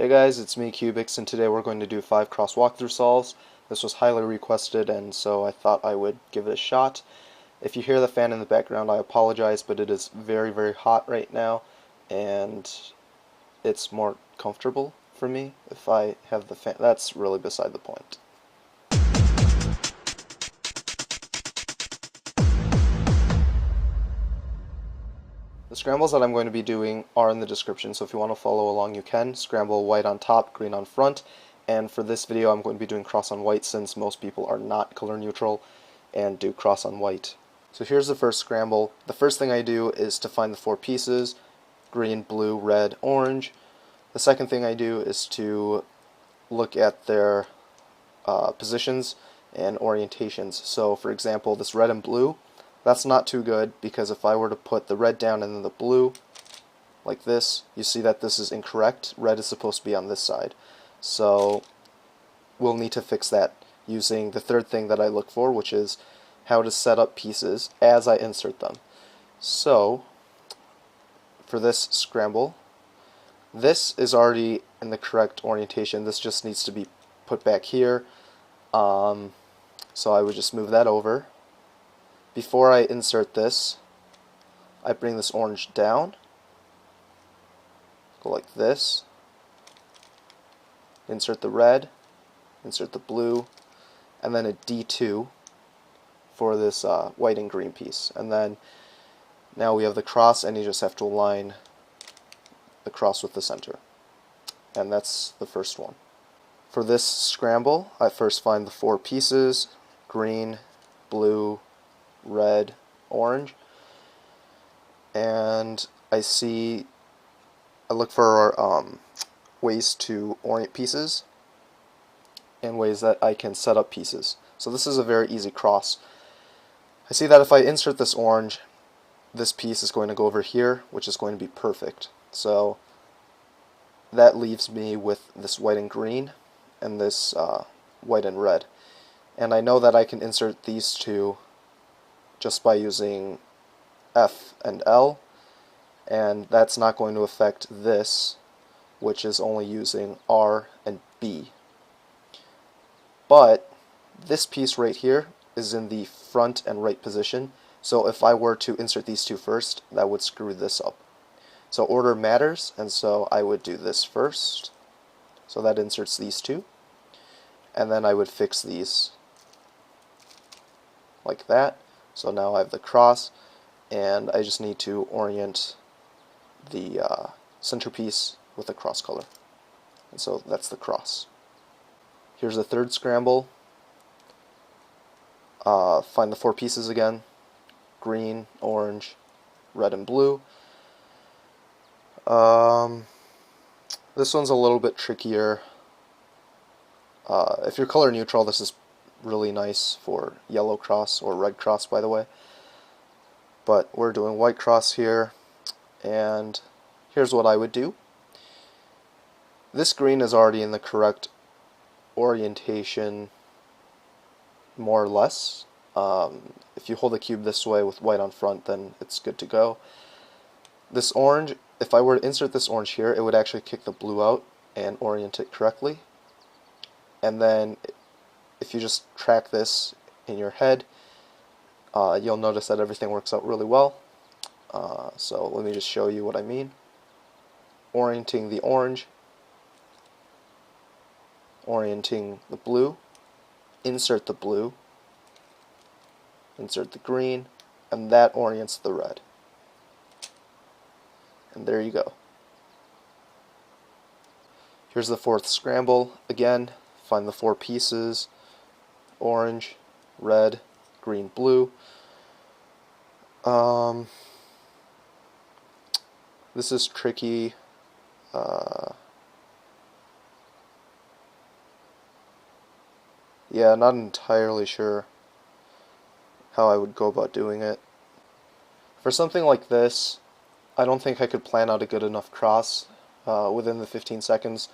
Hey guys, it's me Cyoubx, and today we're going to do 5 cross walkthrough solves. This was highly requested, and so I thought I would give it a shot. If you hear the fan in the background, I apologize, but it is very, very hot right now, and it's more comfortable for me if I have the fan. That's really beside the point. The scrambles that I'm going to be doing are in the description, so if you want to follow along you can. Scramble white on top, green on front, and for this video I'm going to be doing cross on white since most people are not color neutral and do cross on white. So here's the first scramble. The first thing I do is to find the 4 pieces, green, blue, red, orange. The second thing I do is to look at their positions and orientations. So for example, this red and blue, that's not too good, because if I were to put the red down and then the blue like this, you see that this is incorrect. Red is supposed to be on this side. So we'll need to fix that using the third thing that I look for, which is how to set up pieces as I insert them. So for this scramble, this is already in the correct orientation. This just needs to be put back here. So I would just move that over. Before I insert this, I bring this orange down, go like this, insert the red, insert the blue, and then a D2 for this white and green piece. And then now we have the cross, and you just have to align the cross with the center. And that's the first one. For this scramble, I first find the 4 pieces, green, blue, red, orange, and I look for ways to orient pieces and ways that I can set up pieces. So this is a very easy cross. I see that if I insert this orange, this piece is going to go over here, which is going to be perfect. So that leaves me with this white and green and this white and red. And I know that I can insert these two just by using F and L, and that's not going to affect this, which is only using R and B. But this piece right here is in the front and right position, so if I were to insert these two first, that would screw this up. So order matters, and so I would do this first, so that inserts these two, and then I would fix these like that. So now I have the cross, and I just need to orient the centerpiece with a cross color. And so that's the cross. Here's the third scramble. Find the 4 pieces again, green, orange, red, and blue. This one's a little bit trickier. If you're color neutral, this is really nice for yellow cross, or red cross by the way, but we're doing white cross here, and here's what I would do. This green is already in the correct orientation, more or less. If you hold the cube this way with white on front, then it's good to go. This orange, if I were to insert this orange here, it would actually kick the blue out and orient it correctly. And then if you just track this in your head, you'll notice that everything works out really well. So let me just show you what I mean. Orienting the orange, orienting the blue, insert the blue, insert the green, and that orients the red. And there you go. Here's the 4th scramble. Again, find the 4 pieces, orange, red, green, blue. This is tricky. Yeah, not entirely sure how I would go about doing it. For something like this, I don't think I could plan out a good enough cross within the 15 seconds.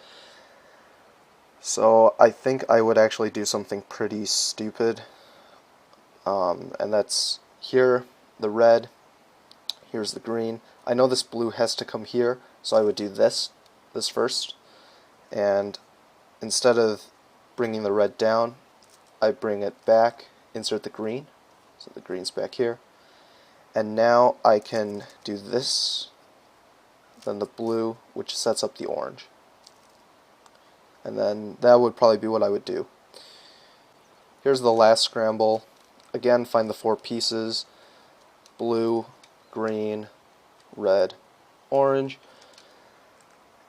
So I think I would actually do something pretty stupid, and that's here, the red, here's the green. I know this blue has to come here, so I would do this first, and instead of bringing the red down, I bring it back, insert the green, so the green's back here, and now I can do this, then the blue, which sets up the orange, and then that would probably be what I would do. Here's the last scramble. Again, find the 4 pieces, blue, green, red, orange,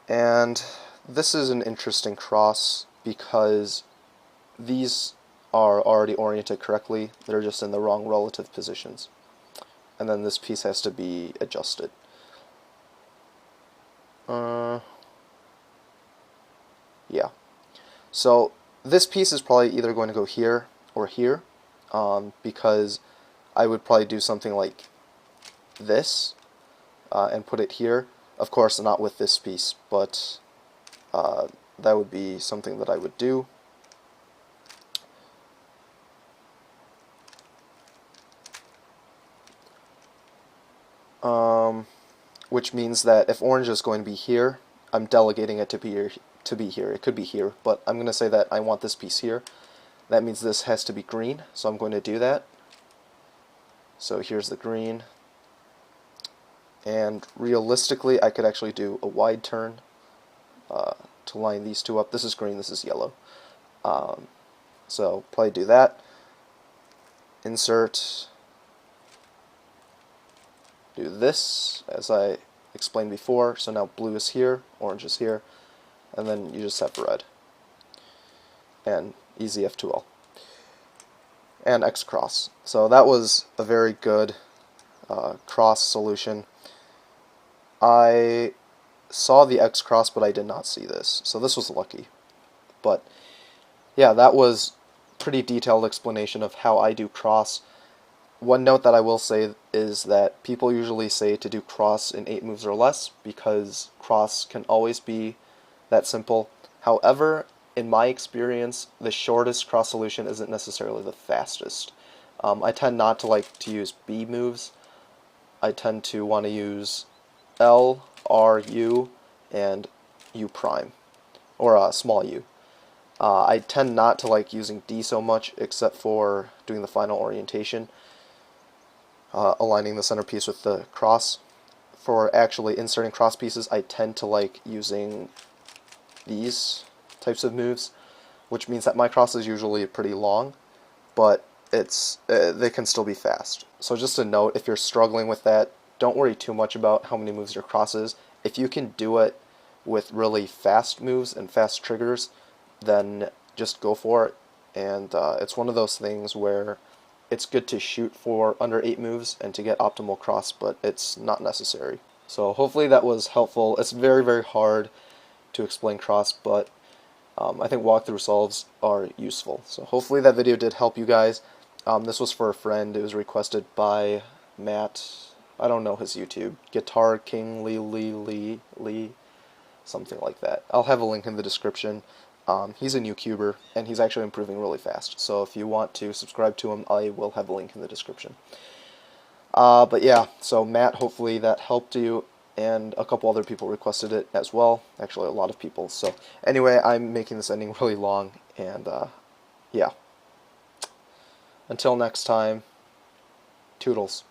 and this is an interesting cross because these are already oriented correctly, they're just in the wrong relative positions. And then this piece has to be adjusted. Yeah. So this piece is probably either going to go here or here, because I would probably do something like this and put it here. Of course, not with this piece, but that would be something that I would do. Which means that if orange is going to be here, I'm delegating it to be here. It could be here, but I'm going to say that I want this piece here. That means this has to be green, so I'm going to do that. So here's the green. And realistically, I could actually do a wide turn to line these two up. This is green, this is yellow. So probably do that. Insert. Do this, as I explained before. So now blue is here, orange is here, and then you just have red. And easy F2L. And X cross. So that was a very good cross solution. I saw the X cross, but I did not see this. So this was lucky. But yeah, that was pretty detailed explanation of how I do cross. One note that I will say is that people usually say to do cross in 8 moves or less because cross can always be that simple. However, in my experience, the shortest cross solution isn't necessarily the fastest. I tend not to like to use B moves. I tend to want to use L, R, U, and U prime, or small u. I tend not to like using D so much except for doing the final orientation. Aligning the centerpiece with the cross. For actually inserting cross pieces, I tend to like using these types of moves, which means that my cross is usually pretty long, but they can still be fast. So just a note, if you're struggling with that, don't worry too much about how many moves your cross is. If you can do it with really fast moves and fast triggers, then just go for it. And it's one of those things where it's good to shoot for under 8 moves and to get optimal cross, but it's not necessary. So hopefully that was helpful. It's very, very hard to explain cross, but I think walkthrough solves are useful. So hopefully that video did help you guys. This was for a friend. It was requested by Matt. I don't know his YouTube. Guitar King Lee, something like that. I'll have a link in the description. He's a new cuber, and he's actually improving really fast. So if you want to subscribe to him, I will have a link in the description. But yeah, so Matt, hopefully that helped you, and a couple other people requested it as well. Actually, a lot of people. So anyway, I'm making this ending really long, and yeah. Until next time, toodles.